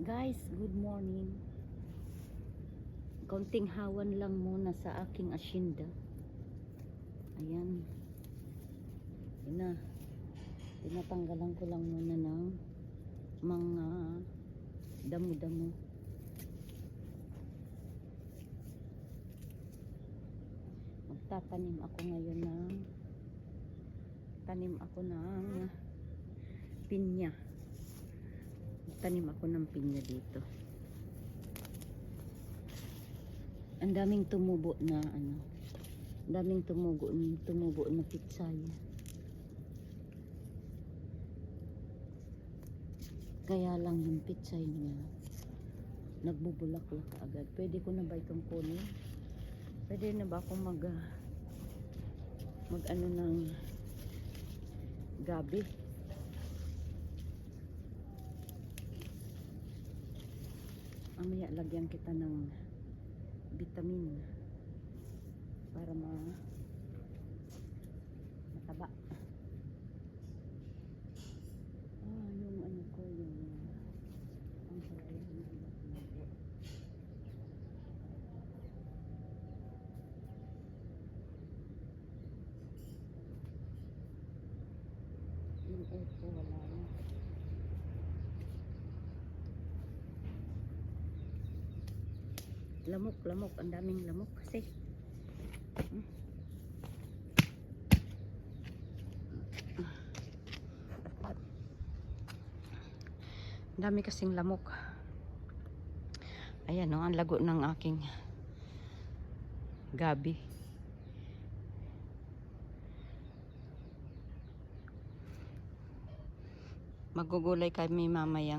Guys, good morning. Konting hawan lang muna sa aking asyenda. Ayan. Tinatanggalan ko lang muna ng mga damo-damo. Magtatanim ako ngayon ng pinya. Tanim ako ng pinya dito. Ang daming tumubo na tumubo na pitsay. Kaya lang yung pitsay niya nagbubulaklak agad. Pwede ko na ba itong kunin? Pwede na ba akong mag ng gabi? Mamaya lagyan kita ng vitamin para mataba. Yung ano ko, yung ang sarili ng tumubo. Yung eto wala na. Lamok, ang daming lamok kasi. Ang dami kasing lamok. Ayan o, ang lago ng aking gabi. Magugulay kami mamayang